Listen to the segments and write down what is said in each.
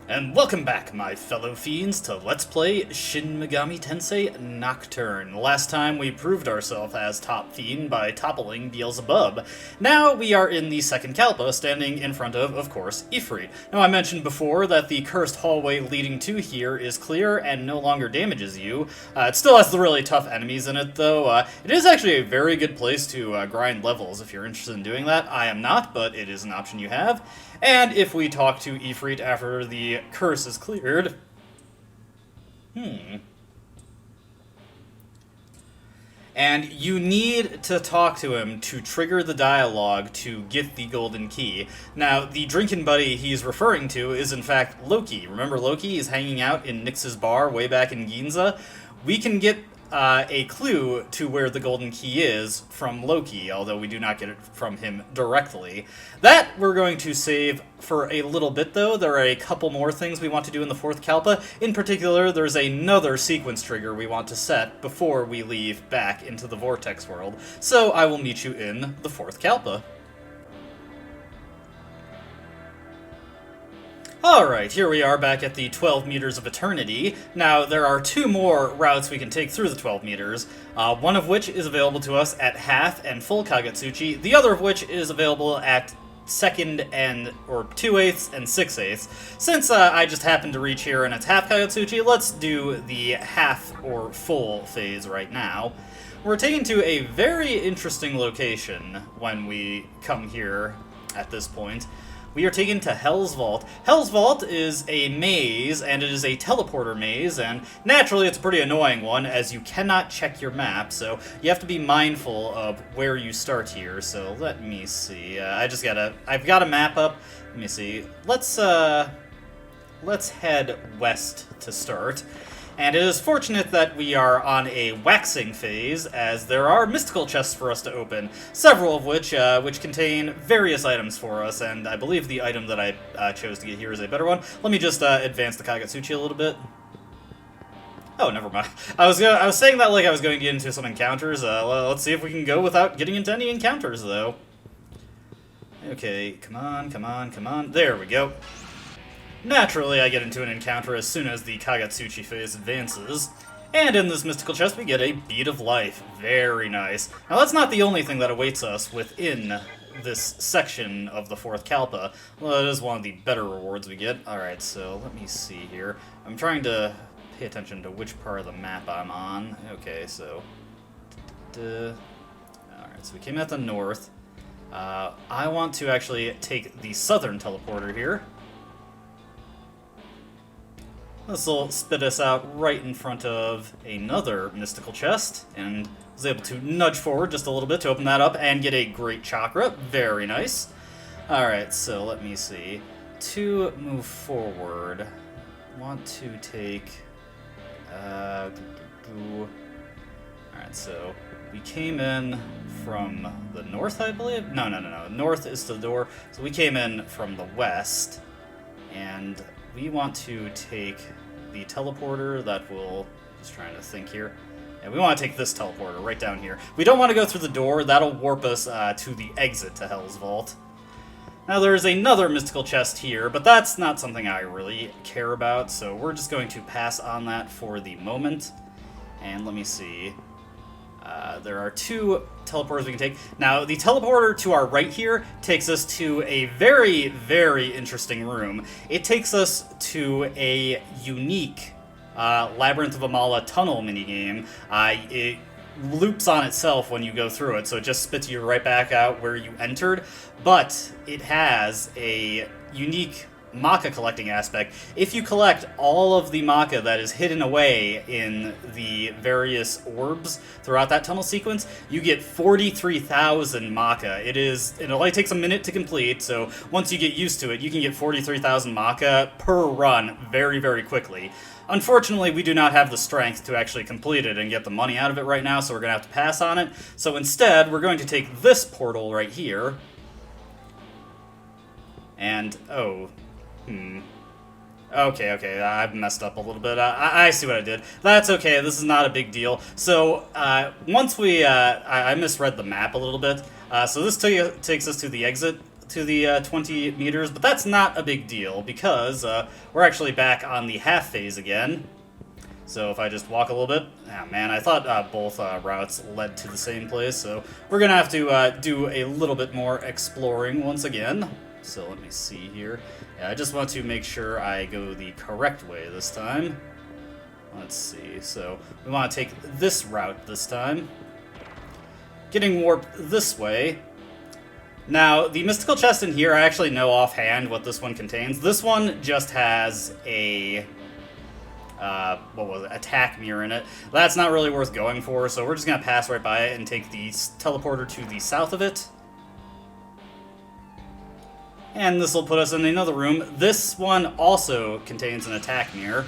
And welcome back, my fellow fiends, to Let's Play Shin Megami Tensei Nocturne. Last time we proved ourselves as top fiend by toppling Beelzebub. Now we are in the second Kalpa, standing in front of course, Ifrit. Now I mentioned before that the cursed hallway leading to here is clear and no longer damages you. It still has the really tough enemies in it, though. It is actually a very good place to grind levels if you're interested in doing that. I am not, but it is an option you have. And if we talk to Ifrit after the curse is cleared... And you need to talk to him to trigger the dialogue to get the golden key. Now, the drinking buddy he's referring to is in fact Loki. Remember Loki? He's hanging out in Nyx's bar way back in Ginza. We can get a clue to where the golden key is from Loki, although we do not get it from him directly. That we're going to save for a little bit, though. There are a couple more things we want to do in the fourth Kalpa. In particular, there's another sequence trigger we want to set before we leave back into the Vortex world. So I will meet you in the fourth Kalpa. Alright, here we are back at the 12 meters of eternity. Now, there are two more routes we can take through the 12 meters, one of which is available to us at half and full Kagetsuchi, the other of which is available at second and, or 2/8 and 6/8. Since I just happened to reach here and it's half Kagetsuchi, let's do the half or full phase right now. We're taken to a very interesting location when we come here at this point. We are taken to Hell's Vault. Hell's Vault is a maze, and it is a teleporter maze, and naturally it's a pretty annoying one, as you cannot check your map, so you have to be mindful of where you start here. So let me see. I've got a map up. Let me see. Let's head west to start. And it is fortunate that we are on a waxing phase, as there are mystical chests for us to open, several of which contain various items for us, and I believe the item that I chose to get here is a better one. Let me just advance the Kagetsuchi a little bit. Oh, never mind. I was saying that like I was going to get into some encounters. Let's see if we can go without getting into any encounters, though. Okay, come on, come on, come on. There we go. Naturally, I get into an encounter as soon as the Kagetsuchi phase advances. And in this mystical chest, we get a Bead of Life. Very nice. Now, that's not the only thing that awaits us within this section of the fourth Kalpa. Well, it is one of the better rewards we get. Alright, so let me see here. I'm trying to pay attention to which part of the map I'm on. Okay, so... Alright, so we came at the north. I want to actually take the southern teleporter here. This will spit us out right in front of another mystical chest, and was able to nudge forward just a little bit to open that up and get a great chakra. Very nice. Alright, so let me see. To move forward, I want to take... Alright, so we came in from the north, I believe? No. North is the door. So we came in from the west, and... we want to take the teleporter that will... just trying to think here. And we want to take this teleporter right down here. We don't want to go through the door. That'll warp us to the exit to Hell's Vault. Now there's another mystical chest here, but that's not something I really care about, so we're just going to pass on that for the moment. And let me see. There are two teleporters we can take. Now, the teleporter to our right here takes us to a very, very interesting room. It takes us to a unique Labyrinth of Amala tunnel minigame. It loops on itself when you go through it, so it just spits you right back out where you entered, but it has a unique Maka collecting aspect. If you collect all of the Maka that is hidden away in the various orbs throughout that tunnel sequence, you get 43,000 Maka. It only takes a minute to complete, so once you get used to it, you can get 43,000 Maka per run very, very quickly. Unfortunately, we do not have the strength to actually complete it and get the money out of it right now, so we're going to have to pass on it. So instead, we're going to take this portal right here, and, Okay, I've messed up a little bit. I see what I did. That's okay, this is not a big deal. So, once we, I misread the map a little bit. So this takes us to the exit to the 20 meters, but that's not a big deal because we're actually back on the half phase again. So if I just walk a little bit, man, I thought both routes led to the same place, so we're gonna have to do a little bit more exploring once again. So let me see here. Yeah, I just want to make sure I go the correct way this time. Let's see, so we want to take this route this time. Getting warped this way. Now, the mystical chest in here, I actually know offhand what this one contains. This one just has a attack mirror in it. That's not really worth going for, so we're just gonna pass right by it and take the teleporter to the south of it. And this will put us in another room. This one also contains an attack mirror.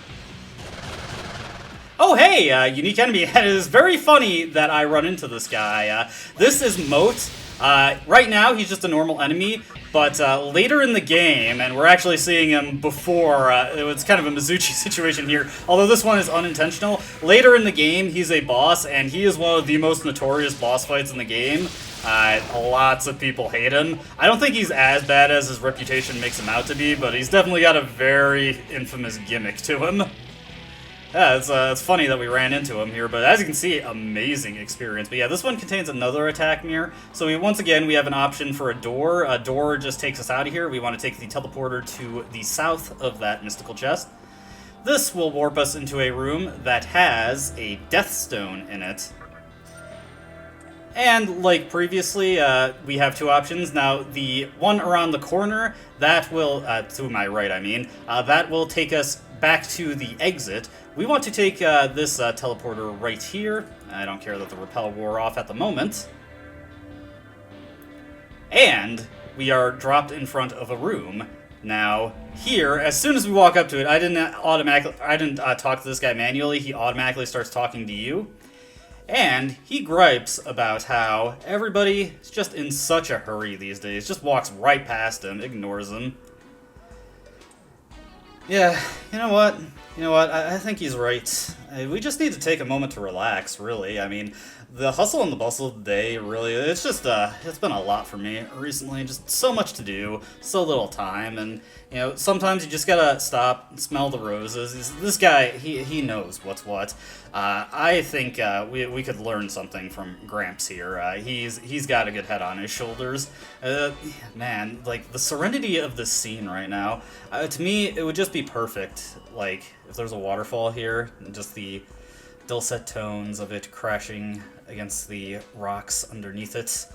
Oh hey, unique enemy. It is very funny that I run into this guy. This is Moat. Right now, he's just a normal enemy, but later in the game, and we're actually seeing him before, it was kind of a Mizuchi situation here, although this one is unintentional. Later in the game, he's a boss, and he is one of the most notorious boss fights in the game. Lots of people hate him. I don't think he's as bad as his reputation makes him out to be, but he's definitely got a very infamous gimmick to him. Yeah, it's funny that we ran into him here, but as you can see, amazing experience. But yeah, this one contains another attack mirror. So once again, we have an option for a door. A door just takes us out of here. We want to take the teleporter to the south of that mystical chest. This will warp us into a room that has a death stone in it. And like previously, we have two options. Now, the one around the corner, that will, to my right, I mean, that will take us back to the exit. We want to take this teleporter right here. I don't care that the rappel wore off at the moment. And we are dropped in front of a room. Now, here, as soon as we walk up to it, I didn't talk to this guy manually. He automatically starts talking to you. And he gripes about how everybody is just in such a hurry these days. Just walks right past him, ignores him. Yeah, you know what? I think he's right. We just need to take a moment to relax, really. I mean, the hustle and the bustle of the day, really, it's just, it's been a lot for me recently. Just so much to do, so little time, and, you know, sometimes you just gotta stop and smell the roses. This guy, he knows what's what. I think we could learn something from Gramps here. He's got a good head on his shoulders. Man, like, the serenity of this scene right now, to me, it would just be perfect, like, if there's a waterfall here, and just the dulcet tones of it crashing against the rocks underneath it.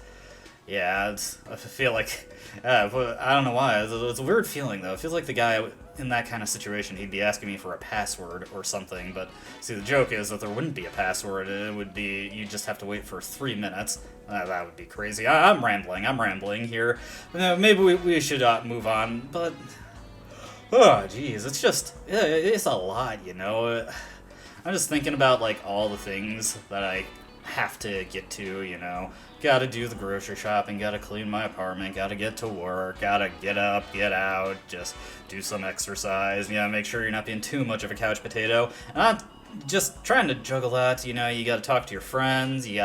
Yeah, I feel like, I don't know why, it's a weird feeling though. It feels like the guy in that kind of situation, he'd be asking me for a password or something, but see, the joke is that there wouldn't be a password. It would be, you just have to wait for 3 minutes. That would be crazy. I'm rambling here. Maybe we should move on, but, oh geez, it's just, it's a lot, you know. I'm just thinking about, like, all the things that I have to get to, you know. Gotta do the grocery shopping, gotta clean my apartment, gotta get to work, gotta get up, get out, just do some exercise, you know, make sure you're not being too much of a couch potato. And I'm just trying to juggle that, you know, you gotta talk to your friends, you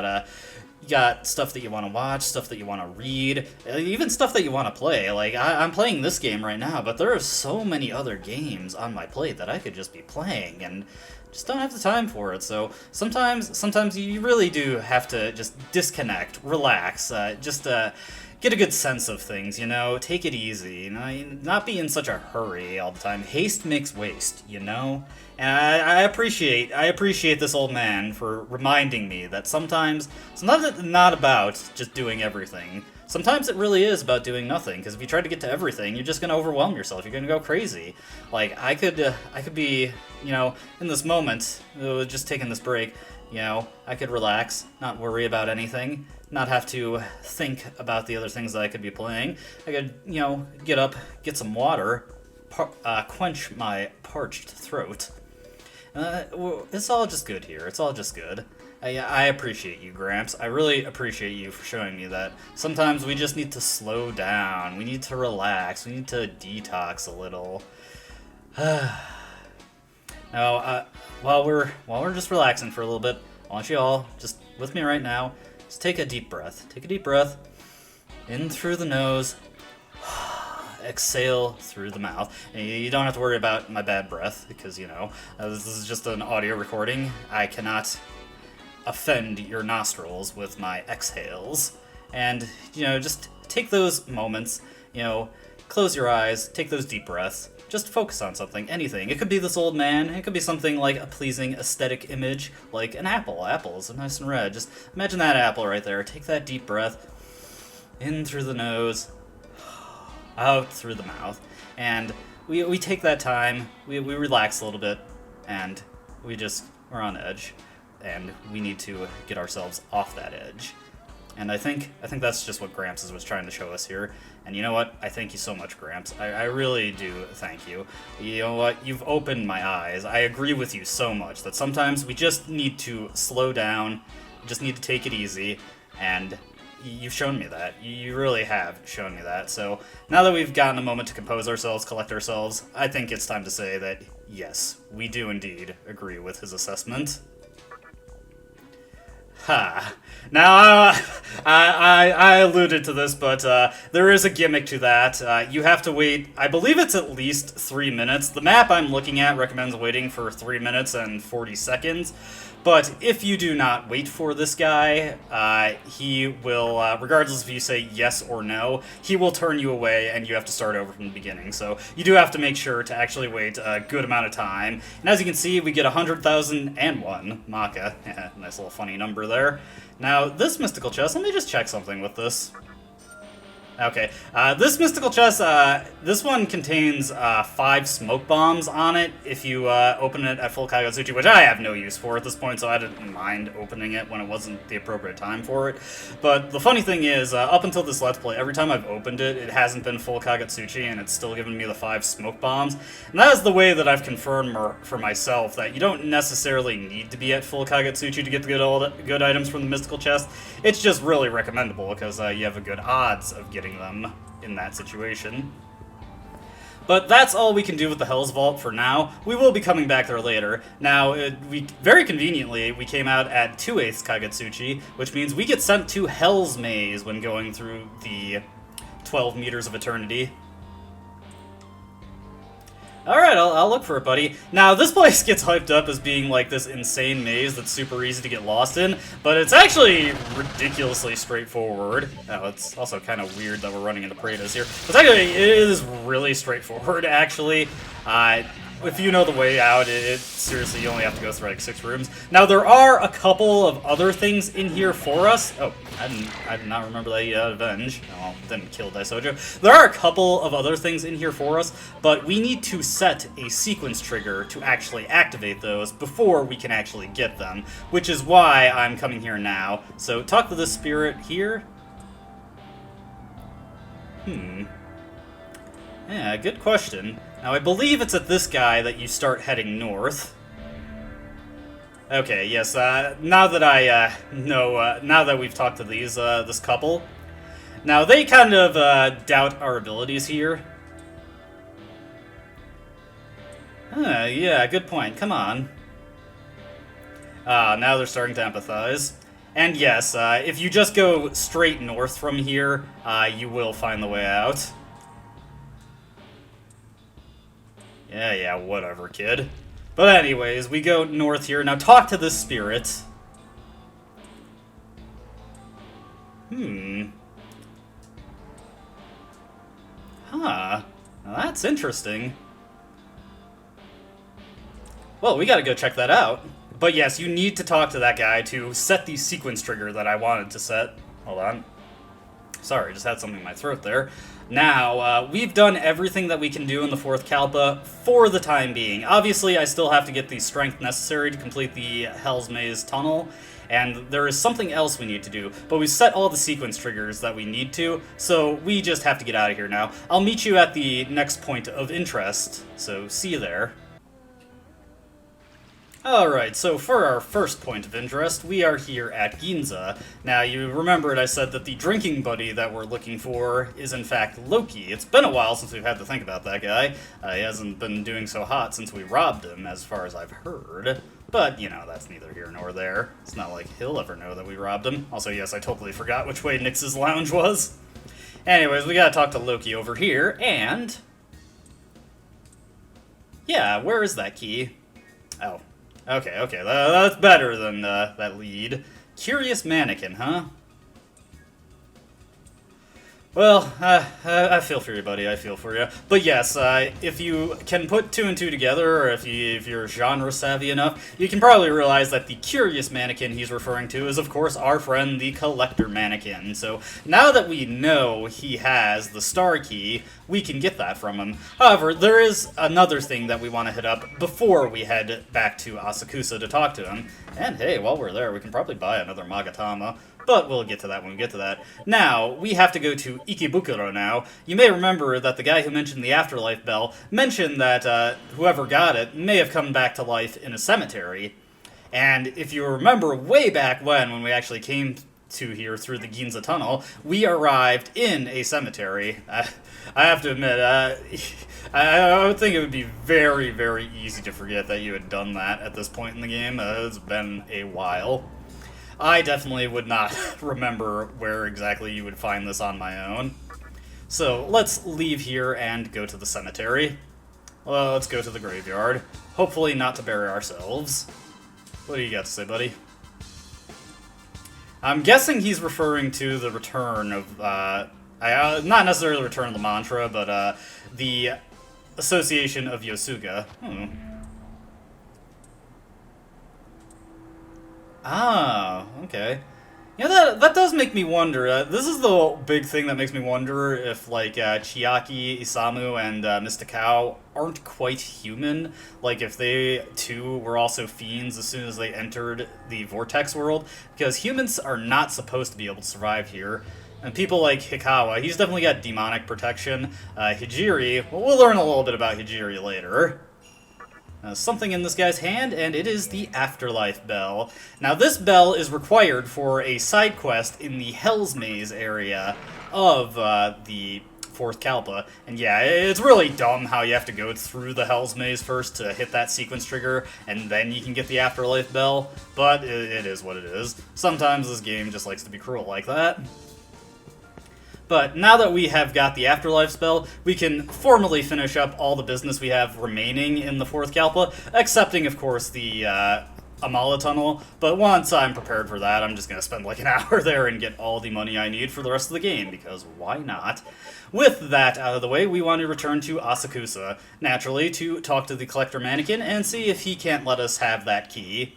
got stuff that you want to watch, stuff that you want to read, even stuff that you want to play. Like, I'm playing this game right now, but there are so many other games on my plate that I could just be playing, and just don't have the time for it. So sometimes you really do have to just disconnect, relax, just get a good sense of things, you know, take it easy, you know, not be in such a hurry all the time. Haste makes waste, you know? And I appreciate this old man for reminding me that sometimes it's not about just doing everything. Sometimes it really is about doing nothing, because if you try to get to everything, you're just going to overwhelm yourself. You're going to go crazy. Like, I could be, you know, in this moment, just taking this break, you know, I could relax, not worry about anything, not have to think about the other things that I could be playing. I could, you know, get up, get some water, quench my parched throat. It's all just good here. It's all just good. I appreciate you, Gramps. I really appreciate you for showing me that sometimes we just need to slow down. We need to relax. We need to detox a little. Now, while we're just relaxing for a little bit, I want you all, just with me right now, just take a deep breath. Take a deep breath in through the nose, exhale through the mouth. And you don't have to worry about my bad breath, because, you know, this is just an audio recording. I cannot offend your nostrils with my exhales. And, you know, just take those moments, you know, close your eyes, take those deep breaths, just focus on something, anything. It could be this old man, it could be something like a pleasing aesthetic image, like an apple. Apples are nice and red. Just imagine that apple right there. Take that deep breath, in through the nose, out through the mouth, and we take that time, we relax a little bit, and we're on edge, and we need to get ourselves off that edge. And I think that's just what Gramps was trying to show us here. And you know what? I thank you so much, Gramps. I really do thank you. You know what? You've opened my eyes. I agree with you so much that sometimes we just need to slow down, just need to take it easy, and you've shown me that. You really have shown me that. So now that we've gotten a moment to compose ourselves, collect ourselves, I think it's time to say that, yes, we do indeed agree with his assessment. Ha. Now, I alluded to this, but there is a gimmick to that. You have to wait, I believe it's at least 3 minutes. The map I'm looking at recommends waiting for 3 minutes and 40 seconds. But if you do not wait for this guy, he will, regardless if you say yes or no, he will turn you away and you have to start over from the beginning. So you do have to make sure to actually wait a good amount of time. And as you can see, we get 100,001 Maka. Yeah, nice little funny number there. Now, this mystical chest, let me just check something with this. Okay, this mystical chest, this one contains 5 smoke bombs on it if you open it at full Kagetsuchi, which I have no use for at this point, so I didn't mind opening it when it wasn't the appropriate time for it. But the funny thing is, up until this Let's Play, every time I've opened it, it hasn't been full Kagetsuchi, and it's still given me the 5 smoke bombs. And that is the way that I've confirmed for myself that you don't necessarily need to be at full Kagetsuchi to get the good items from the mystical chest. It's just really recommendable because you have a good odds of getting them in that situation. But that's all we can do with the Hell's Vault for now. We will be coming back there later. Now, we very conveniently, we came out at 2/8 Kagetsuchi, which means we get sent to Hell's Maze when going through the 12 meters of eternity. Alright, I'll look for it, buddy. Now, this place gets hyped up as being like this insane maze that's super easy to get lost in, but it's actually ridiculously straightforward. Oh, it's also kind of weird that we're running into Praetas here. But actually, it is really straightforward, actually. If you know the way out, seriously, you only have to go through like 6 rooms. Now, there are a couple of other things in here for us. Oh, I did not remember that he had Avenge. Oh, didn't kill Daisojo. There are a couple of other things in here for us, but we need to set a sequence trigger to actually activate those before we can actually get them, which is why I'm coming here now. So, talk to this spirit here. Yeah, good question. Now, I believe it's at this guy that you start heading north. Okay, yes, now that I now that we've talked to this couple, now they kind of doubt our abilities here. Yeah, good point, come on. Now they're starting to empathize. And yes, if you just go straight north from here, you will find the way out. Yeah, whatever, kid. But anyways, we go north here. Now talk to this spirit. Huh. Now that's interesting. Well, we gotta go check that out. But yes, you need to talk to that guy to set the sequence trigger that I wanted to set. Hold on. Sorry, just had something in my throat there. Now, we've done everything that we can do in the 4th Kalpa for the time being. Obviously, I still have to get the strength necessary to complete the Hell's Maze tunnel, and there is something else we need to do, but we set all the sequence triggers that we need to, so we just have to get out of here now. I'll meet you at the next point of interest, so see you there. Alright, so for our first point of interest, we are here at Ginza. Now, you remembered I said that the drinking buddy that we're looking for is in fact Loki. It's been a while since we've had to think about that guy. He hasn't been doing so hot since we robbed him, as far as I've heard. But, you know, that's neither here nor there. It's not like he'll ever know that we robbed him. Also, yes, I totally forgot which way Nyx's lounge was. Anyways, we gotta talk to Loki over here, and... yeah, where is that key? Oh. Okay, that's better than that lead. Curious mannequin, huh? Well, I feel for you, buddy. I feel for you. But yes, if you can put two and two together, or if you're genre savvy enough, you can probably realize that the curious mannequin he's referring to is, of course, our friend the collector mannequin. So now that we know he has the star key, we can get that from him. However, there is another thing that we want to hit up before we head back to Asakusa to talk to him. And hey, while we're there, we can probably buy another Magatama. But we'll get to that when we get to that. Now, we have to go to Ikebukuro now. You may remember that the guy who mentioned the Afterlife Bell mentioned that whoever got it may have come back to life in a cemetery. And if you remember way back when we actually came to here through the Ginza tunnel, we arrived in a cemetery. I have to admit, I would think it would be very, very easy to forget that you had done that at this point in the game. It's been a while. I definitely would not remember where exactly you would find this on my own. So let's leave here and go to the cemetery. Well, let's go to the graveyard. Hopefully not to bury ourselves. What do you got to say, buddy? I'm guessing he's referring to the return of, not necessarily the return of the mantra, but the association of Yosuga. Ah, okay. Yeah, that does make me wonder. This is the big thing that makes me wonder if, like, Chiaki, Isamu, and Mr. Cow aren't quite human. Like, if they, too, were also fiends as soon as they entered the Vortex world. Because humans are not supposed to be able to survive here. And people like Hikawa, he's definitely got demonic protection. Hijiri, well, we'll learn a little bit about Hijiri later. Something in this guy's hand, and it is the Afterlife Bell. Now, this bell is required for a side quest in the Hell's Maze area of the 4th Kalpa. And yeah, it's really dumb how you have to go through the Hell's Maze first to hit that sequence trigger, and then you can get the Afterlife Bell. But it is what it is. Sometimes this game just likes to be cruel like that. But now that we have got the Afterlife spell, we can formally finish up all the business we have remaining in the 4th Kalpa, excepting, of course, the Amala Tunnel. But once I'm prepared for that, I'm just going to spend like an hour there and get all the money I need for the rest of the game, because why not? With that out of the way, we want to return to Asakusa, naturally, to talk to the Collector Mannequin and see if he can't let us have that key.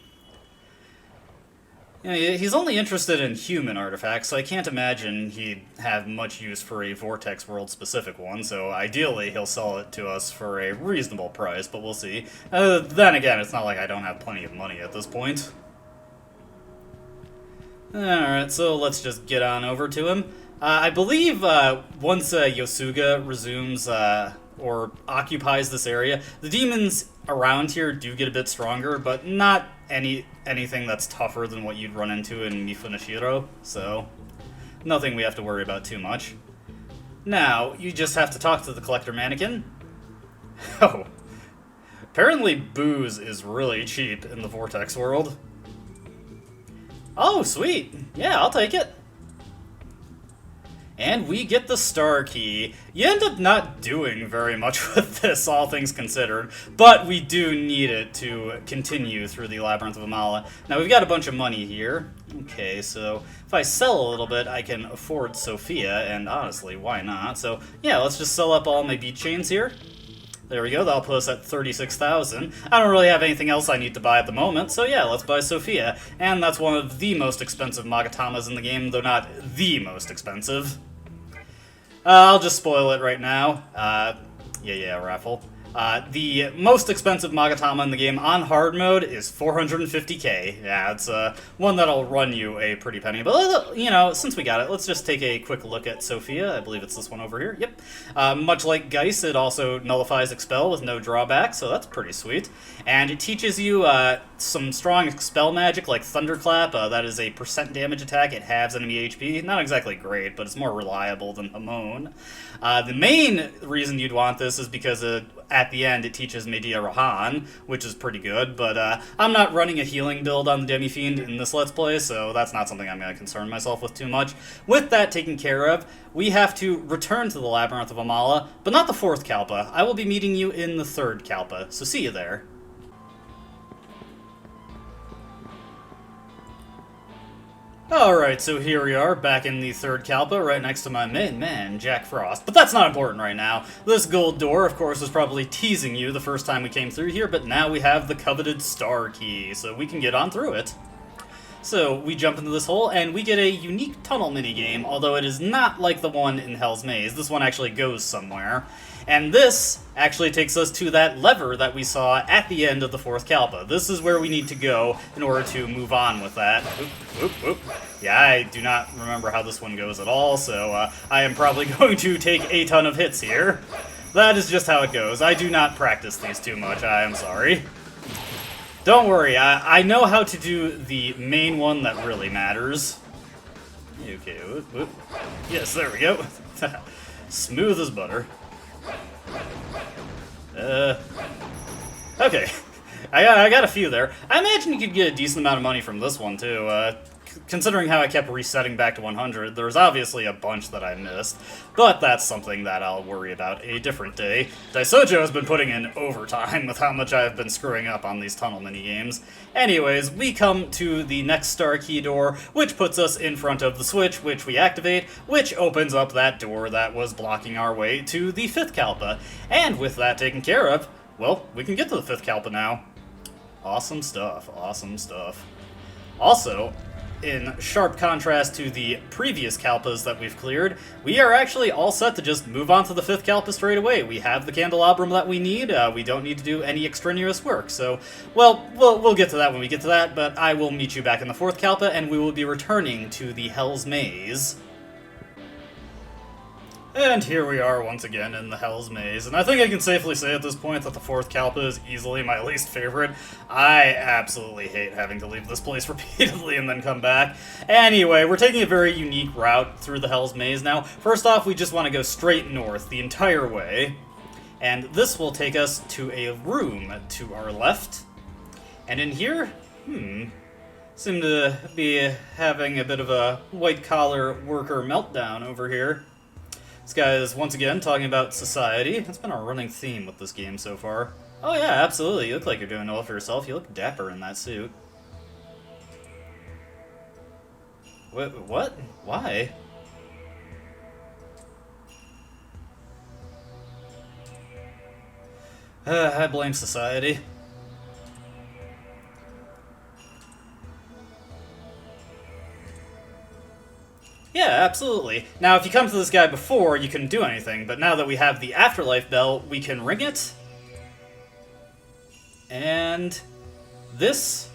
You know, he's only interested in human artifacts, so I can't imagine he'd have much use for a Vortex World-specific one, so ideally he'll sell it to us for a reasonable price, but we'll see. Then again, it's not like I don't have plenty of money at this point. Alright, so let's just get on over to him. I believe once Yosuga resumes or occupies this area, the demons around here do get a bit stronger, but not anything that's tougher than what you'd run into in Mifunashiro, so nothing we have to worry about too much. Now, you just have to talk to the Collector Mannequin. Oh. Apparently booze is really cheap in the Vortex world. Oh, sweet. Yeah, I'll take it. And we get the star key. You end up not doing very much with this, all things considered, but we do need it to continue through the Labyrinth of Amala. Now, we've got a bunch of money here. Okay, so if I sell a little bit, I can afford Sophia, and honestly, why not? So, yeah, let's just sell up all my beat chains here. There we go, that'll put us at 36,000. I don't really have anything else I need to buy at the moment, so yeah, let's buy Sophia. And that's one of the most expensive Magatamas in the game, though not the most expensive. I'll just spoil it right now. Raffle. The most expensive Magatama in the game on hard mode is 450k. Yeah, it's one that'll run you a pretty penny. But, you know, since we got it, let's just take a quick look at Sophia. I believe it's this one over here. Yep. Much like Geist, it also nullifies Expel with no drawback, so that's pretty sweet. And it teaches you some strong Expel magic like Thunderclap. That is a % damage attack. It halves enemy HP. Not exactly great, but it's more reliable than Hamon. The main reason you'd want this is because at the end it teaches Media Rahan, which is pretty good, but I'm not running a healing build on the Demi-Fiend in this Let's Play, so that's not something I'm going to concern myself with too much. With that taken care of, we have to return to the Labyrinth of Amala, but not the 4th Kalpa. I will be meeting you in the 3rd Kalpa, so see you there. Alright, so here we are, back in the 3rd Kalpa, right next to my main man, Jack Frost. But that's not important right now. This gold door, of course, was probably teasing you the first time we came through here, but now we have the coveted star key, so we can get on through it. So, we jump into this hole, and we get a unique tunnel minigame, although it is not like the one in Hell's Maze. This one actually goes somewhere. And this actually takes us to that lever that we saw at the end of the 4th Kalpa. This is where we need to go in order to move on with that. Oop, oop, oop. Yeah, I do not remember how this one goes at all, so I am probably going to take a ton of hits here. That is just how it goes. I do not practice these too much, I am sorry. Don't worry, I know how to do the main one that really matters. Okay, whoop, whoop. Yes, there we go. Smooth as butter. Okay. I got a few there. I imagine you could get a decent amount of money from this one, too. Considering how I kept resetting back to 100, there's obviously a bunch that I missed, but that's something that I'll worry about a different day. Daisojo has been putting in overtime with how much I've been screwing up on these tunnel minigames. Anyways, we come to the next star key door, which puts us in front of the switch, which we activate, which opens up that door that was blocking our way to the 5th Kalpa. And with that taken care of, well, we can get to the 5th Kalpa now. Awesome stuff, awesome stuff. Also, in sharp contrast to the previous Kalpas that we've cleared, we are actually all set to just move on to the 5th Kalpa straight away. We have the candelabrum that we need, we don't need to do any extraneous work, so, well, we'll get to that when we get to that, but I will meet you back in the 4th Kalpa, and we will be returning to the Hell's Maze. And here we are once again in the Hell's Maze, and I think I can safely say at this point that the 4th Kalpa is easily my least favorite. I absolutely hate having to leave this place repeatedly and then come back. Anyway, we're taking a very unique route through the Hell's Maze now. First off, we just want to go straight north the entire way, and this will take us to a room to our left. And in here, seem to be having a bit of a white-collar worker meltdown over here. This guy is, once again, talking about society. That's been our running theme with this game so far. Oh yeah, absolutely. You look like you're doing well for yourself. You look dapper in that suit. What? Why? I blame society. Yeah, absolutely. Now, if you come to this guy before, you couldn't do anything, but now that we have the Afterlife Bell, we can ring it. And this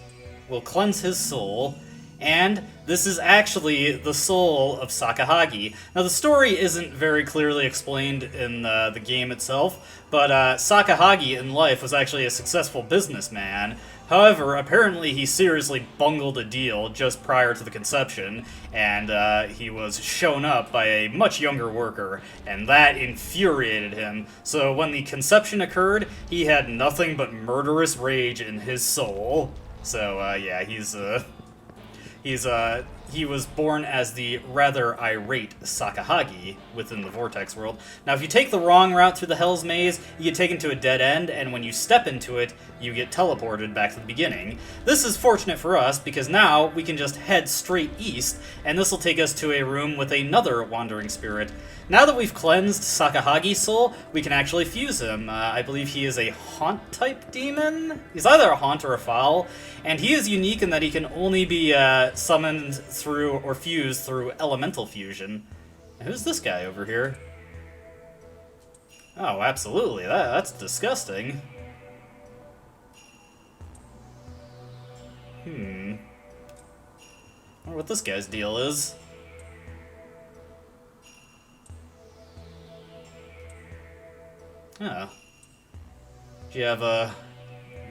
will cleanse his soul, and this is actually the soul of Sakahagi. Now, the story isn't very clearly explained in the game itself, but Sakahagi in life was actually a successful businessman. However, apparently he seriously bungled a deal just prior to the conception, and he was shown up by a much younger worker, and that infuriated him. So when the conception occurred, he had nothing but murderous rage in his soul. So, yeah, he was born as the rather irate Sakahagi within the Vortex world. Now, if you take the wrong route through the Hell's Maze, you get taken to a dead end, and when you step into it, you get teleported back to the beginning. This is fortunate for us, because now we can just head straight east, and this will take us to a room with another wandering spirit. Now that we've cleansed Sakahagi's soul, we can actually fuse him. I believe he is a haunt-type demon? He's either a haunt or a foul, and he is unique in that he can only be summoned through or fused through elemental fusion. Who's this guy over here? Oh, absolutely. That's disgusting. I wonder what this guy's deal is. Oh. Did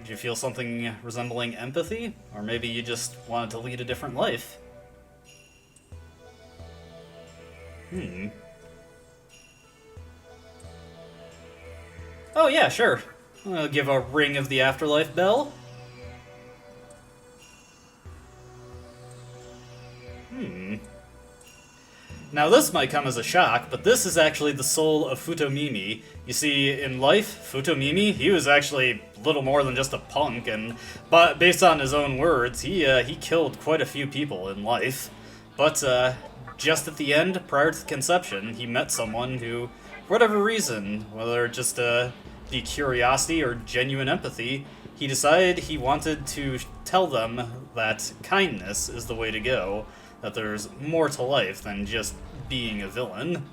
you feel something resembling empathy? Or maybe you just wanted to lead a different life? Oh yeah, sure. I'll give a ring of the Afterlife Bell. Now this might come as a shock, but this is actually the soul of Futomimi. You see, in life, Futomimi, he was actually little more than just a punk, but based on his own words, he killed quite a few people in life. But just at the end, prior to conception, he met someone who, for whatever reason, whether just be curiosity or genuine empathy, he decided he wanted to tell them that kindness is the way to go, that there's more to life than just being a villain.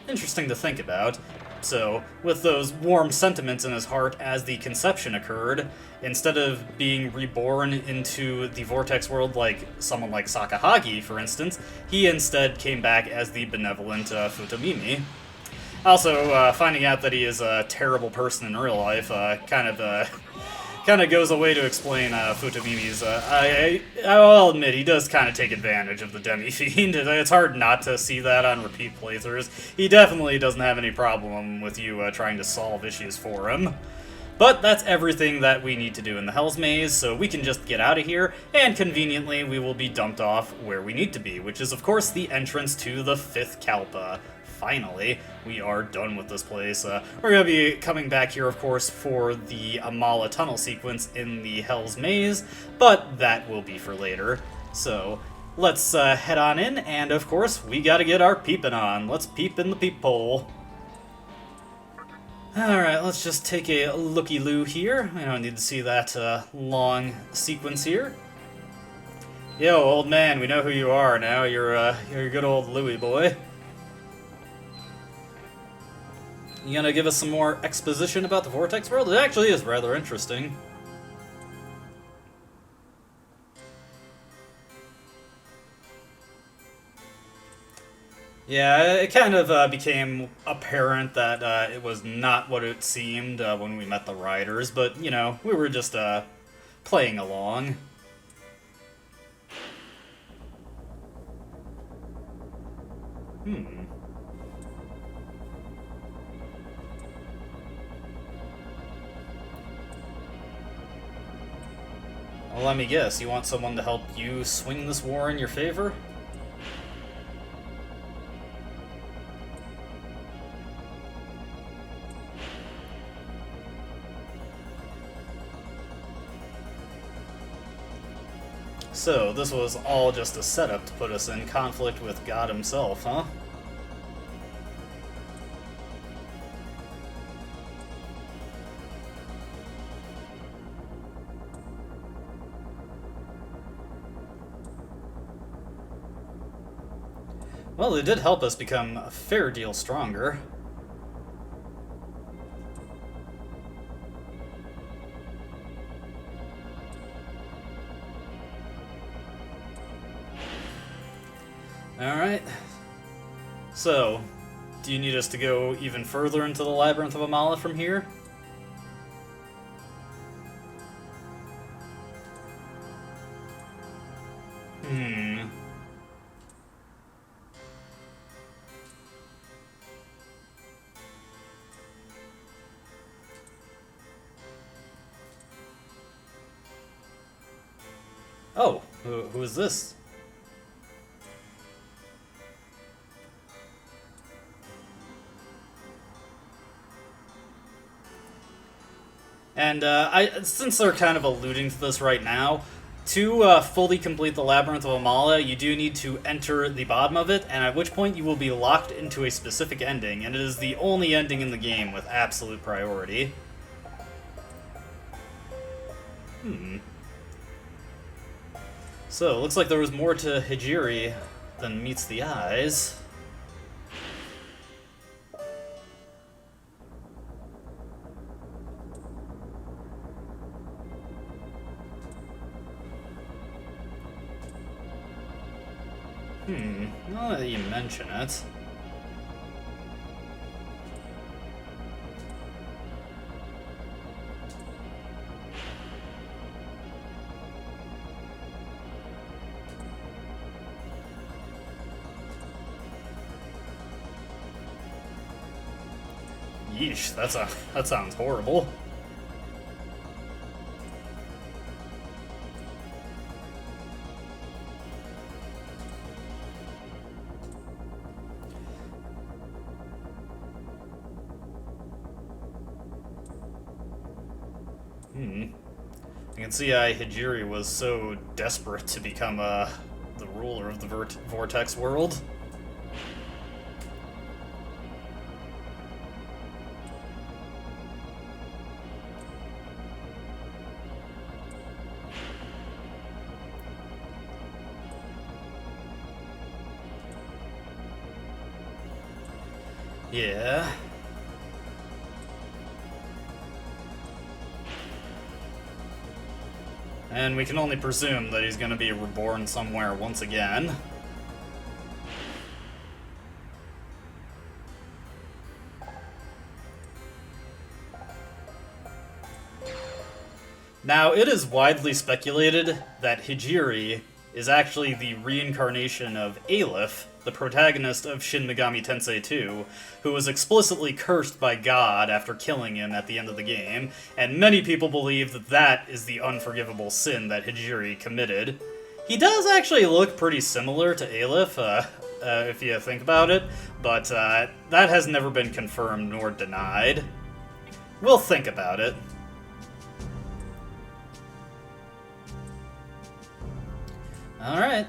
Interesting to think about. So, with those warm sentiments in his heart as the conception occurred, instead of being reborn into the vortex world like someone like Sakahagi, for instance, he instead came back as the benevolent Futomimi. Also, finding out that he is a terrible person in real life kind of goes away to explain Futomimi's. I'll admit he does kind of take advantage of the demi-fiend. It's hard not to see that on repeat playthroughs. He definitely doesn't have any problem with you trying to solve issues for him. But that's everything that we need to do in the Hell's Maze, so we can just get out of here, and conveniently we will be dumped off where we need to be, which is of course the entrance to the 5th Kalpa. Finally, we are done with this place. We're going to be coming back here, of course, for the Amala tunnel sequence in the Hell's Maze, but that will be for later. So, let's head on in, and of course, we gotta get our peeping on. Let's peep in the peephole. Alright, let's just take a looky-loo here. I don't need to see that long sequence here. Yo, old man, we know who you are now. You're a good old Louie boy. You gonna give us some more exposition about the Vortex world? It actually is rather interesting. Yeah, it kind of became apparent that it was not what it seemed when we met the riders, but, you know, we were just playing along. Well, let me guess, you want someone to help you swing this war in your favor? So, this was all just a setup to put us in conflict with God himself, huh? Well, it did help us become a fair deal stronger. Alright. So, do you need us to go even further into the Labyrinth of Amala from here? Oh, who is this? And since they're kind of alluding to this right now, to fully complete the Labyrinth of Amala, you do need to enter the bottom of it, and at which point you will be locked into a specific ending, and it is the only ending in the game with absolute priority. So, looks like there was more to Hijiri than meets the eyes. Now that you mention it. Yeesh, that sounds horrible. I can see why Hijiri was so desperate to become the ruler of the Vortex world. Yeah. And we can only presume that he's going to be reborn somewhere once again. Now, it is widely speculated that Hijiri is actually the reincarnation of Aleph, the protagonist of Shin Megami Tensei 2, who was explicitly cursed by God after killing him at the end of the game, and many people believe that that is the unforgivable sin that Hijiri committed. He does actually look pretty similar to Aleph, if you think about it, but that has never been confirmed nor denied. We'll think about it. Alright.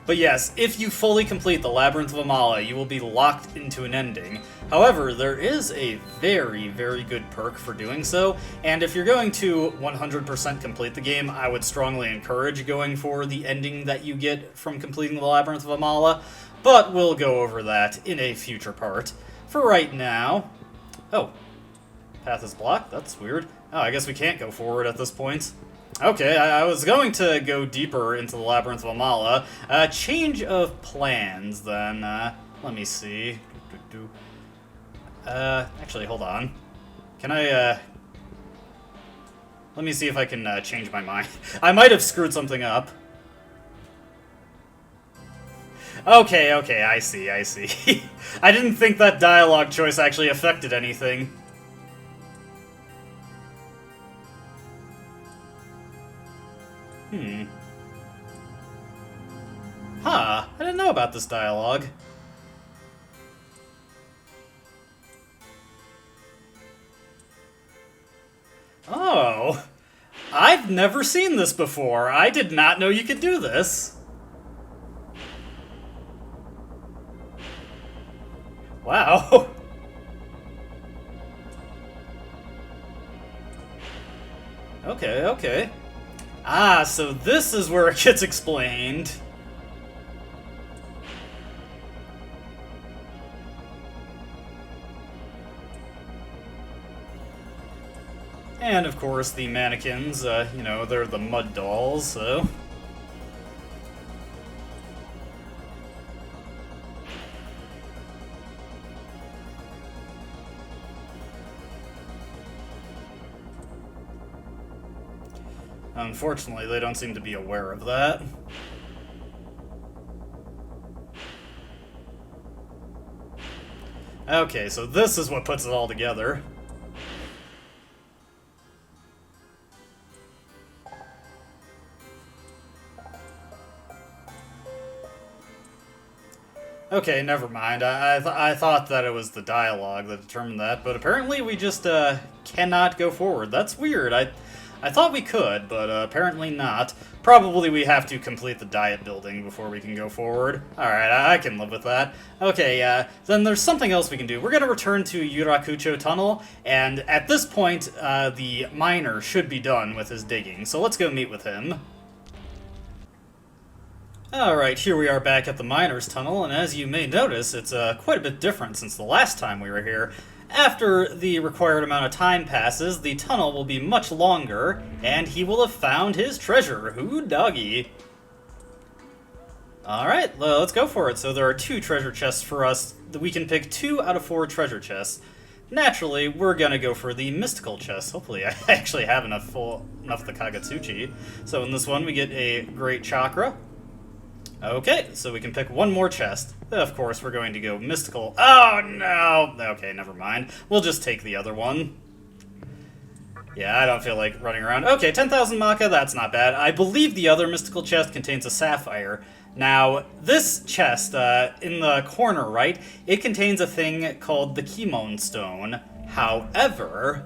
But yes, if you fully complete the Labyrinth of Amala, you will be locked into an ending. However, there is a very, very good perk for doing so, and if you're going to 100% complete the game, I would strongly encourage going for the ending that you get from completing the Labyrinth of Amala, but we'll go over that in a future part. For right now... Oh. Path is blocked? That's weird. Oh, I guess we can't go forward at this point. Okay, I was going to go deeper into the Labyrinth of Amala. Change of plans, then. Let me see. Actually, hold on. Can I, Let me see if I can, change my mind. I might have screwed something up. Okay, I see. I didn't think that dialogue choice actually affected anything. Huh, I didn't know about this dialogue. Oh, I've never seen this before. I did not know you could do this. Wow. Okay. Ah, so this is where it gets explained. And, of course, the mannequins, you know, they're the mud dolls, so... Unfortunately, they don't seem to be aware of that. Okay, so this is what puts it all together. Okay, never mind. I thought that it was the dialogue that determined that, but apparently we just cannot go forward. That's weird. I thought we could, but apparently not. Probably we have to complete the diet building before we can go forward. Alright, I can live with that. Okay, then there's something else we can do. We're going to return to Yurakucho Tunnel, and at this point, the miner should be done with his digging. So let's go meet with him. Alright, here we are back at the miner's tunnel, and as you may notice, it's quite a bit different since the last time we were here. After the required amount of time passes, the tunnel will be much longer, and he will have found his treasure. Hoo doggy. Alright, let's go for it. So there are 2 treasure chests for us. We can pick 2 out of 4 treasure chests. Naturally, we're gonna go for the mystical chest. Hopefully I actually have enough of the Kagetsuchi. So in this one, we get a great chakra. Okay, so we can pick 1 more chest. Of course, we're going to go mystical. Oh, no! Okay, never mind. We'll just take the other one. Yeah, I don't feel like running around. Okay, 10,000 Maka, that's not bad. I believe the other mystical chest contains a sapphire. Now, this chest, in the corner, right, it contains a thing called the Kimon Stone. However...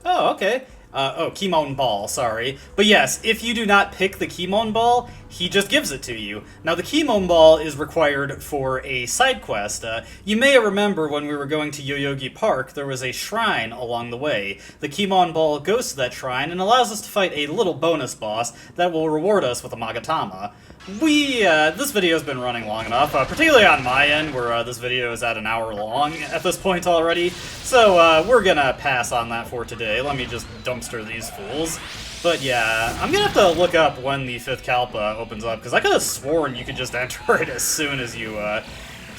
Oh, okay. Kimon Ball, sorry. But yes, if you do not pick the Kimon Ball, he just gives it to you. Now, the Kimon Ball is required for a side quest. You may remember when we were going to Yoyogi Park, there was a shrine along the way. The Kimon Ball goes to that shrine and allows us to fight a little bonus boss that will reward us with a Magatama. This video's been running long enough, particularly on my end, where this video is at an hour long at this point already. So, we're gonna pass on that for today. Let me just dumpster these fools. But yeah, I'm gonna have to look up when the 5th Kalpa opens up, because I could have sworn you could just enter it as soon as you,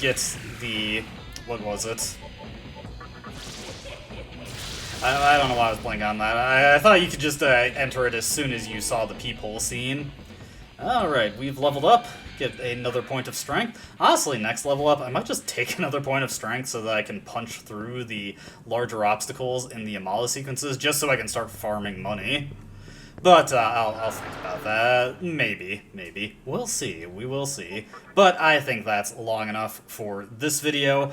get the... what was it? I don't know why I was playing on that. I thought you could just, enter it as soon as you saw the peephole scene. Alright, we've leveled up, get another point of strength. Honestly, next level up, I might just take another point of strength so that I can punch through the larger obstacles in the Amala sequences, just so I can start farming money. But, I'll think about that. Maybe. We'll see, we will see. But I think that's long enough for this video,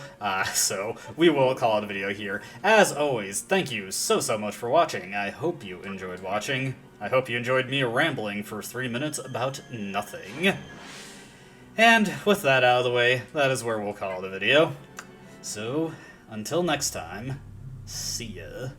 so we will call it a video here. As always, thank you so much for watching. I hope you enjoyed watching. I hope you enjoyed me rambling for 3 minutes about nothing. And with that out of the way, that is where we'll call it a video. So, until next time, see ya.